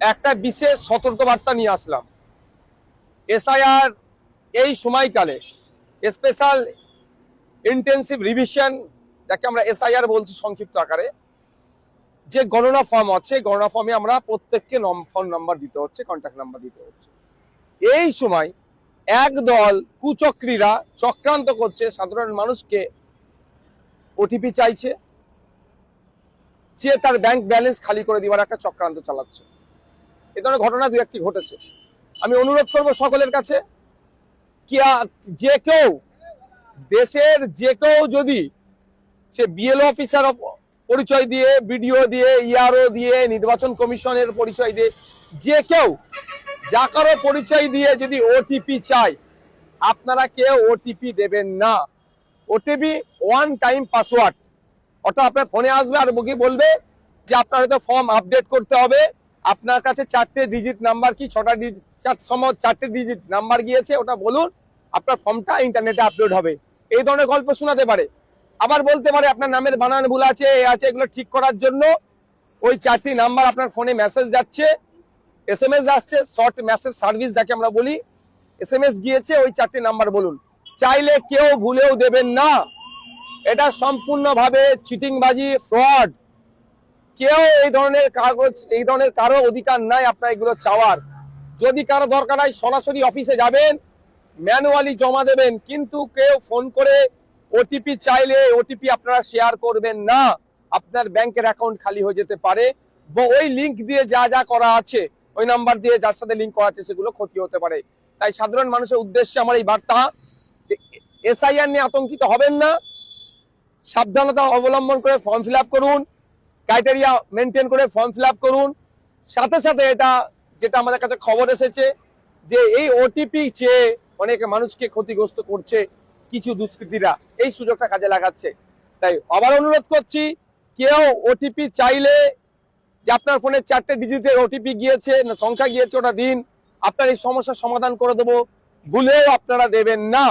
একটা বিশেষ সতর্কবার্তা নিয়ে আসলাম। এসআইআর এই সময়কালে স্পেশাল ইন্টেন্সিভ রিভিশন, যাকে আমরা এসআইআর বলছি সংক্ষিপ্ত আকারে, যে গণনা ফর্ম আছে, গণনা ফর্মে আমরা প্রত্যেককে ফোন নাম্বার দিতে হচ্ছে, কন্ট্যাক্ট নাম্বার দিতে হচ্ছে। এই সময় একদল কুচক্রীরা চক্রান্ত করছে, সাধারণ মানুষকে ওটিপি চাইছে, যে তার ব্যাংক ব্যালেন্স খালি করে দেওয়ার একটা চক্রান্ত চালাচ্ছে। এ ধরনের ঘটনা দু একটি ঘটেছে। আমি অনুরোধ করব সকলের কাছে, যে কেউ দেশের যে কেউ যদি সে বিএলও অফিসার পরিচয় দিয়ে, বিডিও দিয়ে, ইআরও দিয়ে, নির্বাচন কমিশনের পরিচয় দিয়ে, যে কেউ যা কারো পরিচয় দিয়ে যদি ওটিপি চায়, আপনারা কেউ ওটিপি দেবেন না। ওটিপি ওয়ান টাইম পাসওয়ার্ড, অর্থাৎ আপনার ফোনে আসবে আর বলবে যে আপনার হয়তো ফর্ম আপডেট করতে হবে, আপনার কাছে 4টে ডিজিট নাম্বার কি 6টা ডিজিট 4টে ডিজিট নাম্বার গিয়েছে, ওটা বলুন, আপনার ফর্মটা ইন্টারনেটে আপলোড হবে। এই ধরনের গল্প শোনাতে পারে। আবার বলতে পারে আপনার নামের বানান ভুল আছে, এগুলো ঠিক করার জন্য ওই 4টি নাম্বার আপনার ফোনে মেসেজ যাচ্ছে, এসএমএস আসছে, শর্ট মেসেজ সার্ভিস যাকে আমরা বলি, এসএমএস গিয়েছে, ওই 4টি নাম্বার বলুন। চাইলে কেউ ভুলেও দেবেন না। এটা সম্পূর্ণভাবে চিটিংবাজি, ফ্রড। কেউ এই ধরনের কারো অধিকার নাই আপনার এগুলো চাওয়ার। যদি কারো দরকার হয় সরাসরি অফিসে যাবেন, ম্যানুয়ালি জমা দেবেন, কিন্তু কেউ ফোন করে ওটিপি চাইলে ওটিপি আপনারা শেয়ার করবেন না। আপনার ব্যাংকের অ্যাকাউন্ট খালি হয়ে যেতে পারে, বা ওই লিঙ্ক দিয়ে যা যা করা আছে, ওই নাম্বার দিয়ে যার সাথে লিঙ্ক করা আছে, সেগুলো ক্ষতি হতে পারে। তাই সাধারণ মানুষের উদ্দেশ্যে আমার এই বার্তা, এসআইআর নিয়ে আতঙ্কিত হবেন না, সাবধানতা অবলম্বন করে ফর্ম ফিল আপ করুন, ক্রাইটেরিয়া মেনটেন করে ফর্ম ফিল আপ করুন। সাথে সাথে যেটা আমাদের কাছে খবর এসেছে যে এই ওটিপি চেয়ে অনেকে মানুষকে ক্ষতিগ্রস্ত করছে কিছু দুষ্কৃতীরা, এই সুযোগটা কাজে লাগাচ্ছে। তাই আবার অনুরোধ করছি, কেউ ওটিপি চাইলে, যে আপনার ফোনে 4টে ডিজিটের ওটিপি গিয়েছে, সংখ্যা গিয়েছে, ওটা দিন, আপনার এই সমস্যার সমাধান করে দেবো, ভুলেও আপনারা দেবেন না।